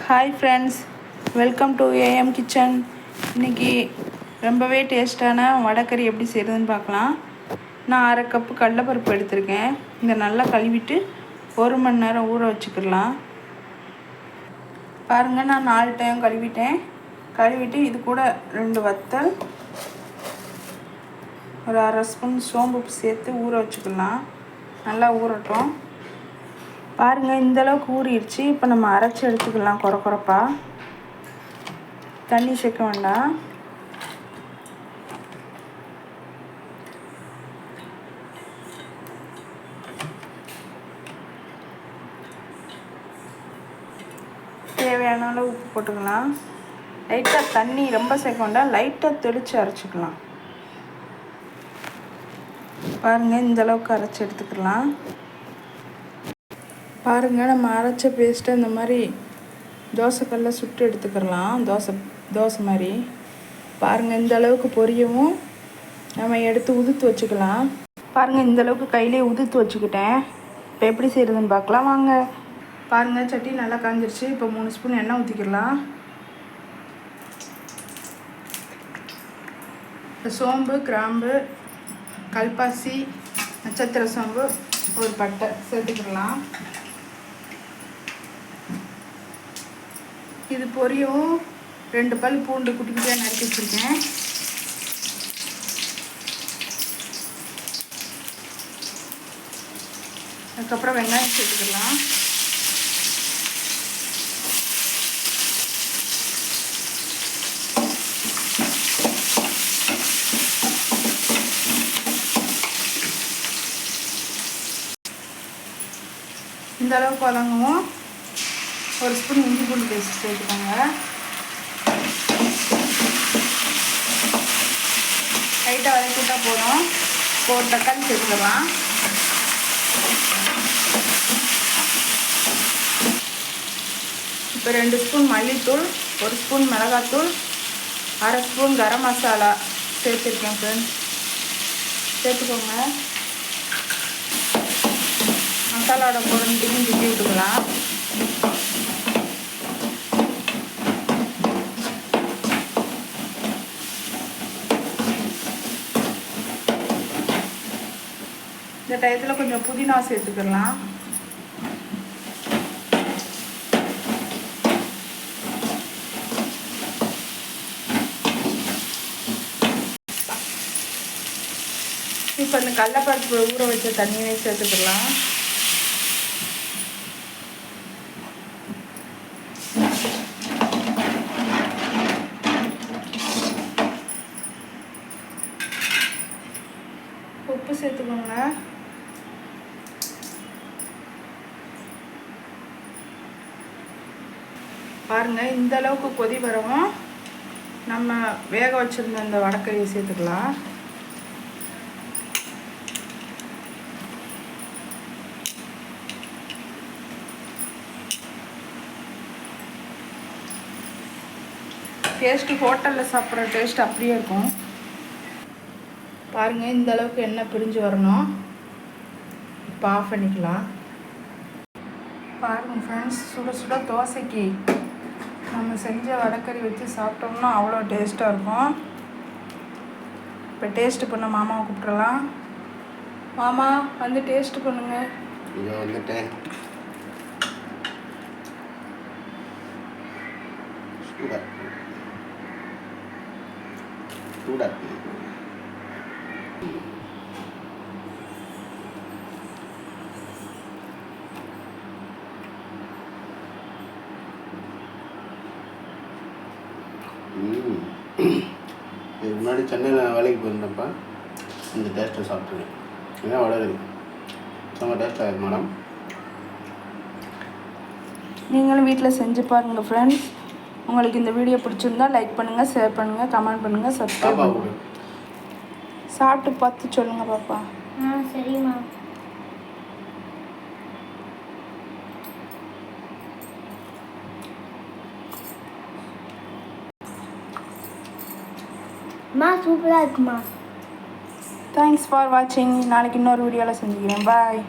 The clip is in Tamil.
Hi friends, welcome to AM kitchen. இன்றைக்கி ரொம்பவே டேஸ்ட்டான வடைக்கறி எப்படி செய்கிறதுன்னு பார்க்கலாம். நான் 1/2 கப்பு கடலைப்பருப்பு எடுத்திருக்கேன். இதை நல்லா கழுவிட்டு 1 மணி நேரம் ஊற வச்சுக்கலாம். பாருங்கள், நான் 4 டைம் கழுவிட்டு இது கூட 2 வத்தல், ஒரு 1/2 ஸ்பூன் சோம்பு சேர்த்து ஊற வச்சுக்கலாம். நல்லா ஊறட்டும். பாருங்கள், இந்தளவுக்கு ஊறிடுச்சு. இப்போ நம்ம அரைச்சி எடுத்துக்கலாம். குறப்பா தண்ணி சேர்க்க வேண்டாம். தேவையான அளவு உப்பு போட்டுக்கலாம். லைட்டாக தண்ணி ரொம்ப சேர்க்க வேண்டாம், லைட்டாக தெளித்து அரைச்சிக்கலாம். பாருங்கள், இந்தளவுக்கு அரைச்சி எடுத்துக்கலாம். பாருங்கள், நம்ம அரைச்ச பேஸ்ட்டை இந்த மாதிரி தோசைக்கல்ல சுட்டு எடுத்துக்கலாம். தோசை மாதிரி பாருங்கள், இந்த அளவுக்கு பொரியவும் நம்ம எடுத்து உதுத்து வச்சுக்கலாம். பாருங்கள், இந்த அளவுக்கு கையிலே உதுத்து வச்சுக்கிட்டேன். இப்போ எப்படி செய்கிறதுன்னு பார்க்கலாம் வாங்க. பாருங்கள், சட்டி நல்லா காஞ்சிருச்சு. இப்போ 3 ஸ்பூன் எண்ணெய் ஊற்றிக்கலாம். சோம்பு, கிராம்பு, கல்பாசி, நட்சத்திர சோம்பு, ஒரு பட்டை சேர்த்துக்கலாம். இது பொரியவும் 2 பல் பூண்டு குட்டி குட்டியாக நறுக்கி வச்சுருக்கேன். அதுக்கப்புறம் வெங்காயம் சேர்த்துக்கலாம். இந்த அளவுக்கு வதங்குவோம். 1 ஸ்பூன் இஞ்சி பூண்டு பேஸ்ட் சேர்த்துக்கோங்க. லைட்டாக வதக்கிட்டா போதும். இப்போ ஒரு தக்காளி சேர்த்துக்கலாம். இப்போ 2 ஸ்பூன் மல்லித்தூள், 1 ஸ்பூன் மிளகாத்தூள், 1/2 ஸ்பூன் கரம் மசாலா சேர்த்துருக்கேன் ஃப்ரெண்ட்ஸ். சேர்த்துக்கோங்க. மசாலாவோட பொருட்டையும் கிண்டி விட்டுக்கலாம். இந்த டயத்தில் கொஞ்சம் புதினா சேர்த்துக்கலாம். இப்போ இந்த கடலைப்பருப்பு ஊற வச்ச தண்ணியே சேர்த்துக்கலாம். உப்பு சேர்த்துக்கோங்க. பாருங்கள், இந்த அளவுக்கு கொதி வரவும் நம்ம வேக வச்சுருந்த இந்த வடைக்கறியை சேர்த்துக்கலாம். டேஸ்ட்டு ஹோட்டலில் சாப்பிட்ற டேஸ்ட் அப்படியே இருக்கும். பாருங்கள், இந்த அளவுக்கு எண்ணெய் பிரிஞ்சு வரணும். இப்போ ஆஃப் பண்ணிக்கலாம். பாருங்கள் ஃப்ரெண்ட்ஸ், சுட சுட தோசைக்கு நம்ம செஞ்ச வடைக்கறி வச்சு சாப்பிட்டோம்னா அவ்வளோ டேஸ்ட்டாக இருக்கும். இப்போ டேஸ்ட்டு பண்ண மாமாவை கூப்பிட்றலாம். மாமா வந்து டேஸ்ட்டு பண்ணுங்க. இங்கே வந்துட்டேன். இதுக்கு முன்னாடி சென்னையில் வேலைக்கு போயிருந்தப்ப இந்த டேஸ்ட்டை சாப்பிட்ருக்கேன். ஏன்னா வளருது செம்ம டேஸ்ட்டாக இருக்குது மேடம். நீங்களும் வீட்டில் செஞ்சு பாருங்கள் ஃப்ரெண்ட்ஸ். உங்களுக்கு இந்த வீடியோ பிடிச்சிருந்தா லைக் பண்ணுங்கள், ஷேர் பண்ணுங்கள், கமெண்ட் பண்ணுங்கள், சப்ஸ்கிரைப் பண்ணுங்கள். சாப்பிட்டு பார்த்து சொல்லுங்கள் பாப்பா. சரிம்மா. சூப்பராக இருக்குமா. தேங்க்ஸ் ஃபார் வாட்சிங். நாளைக்கு இன்னொரு வீடியோவில் செஞ்சுக்கிறேன். பாய்.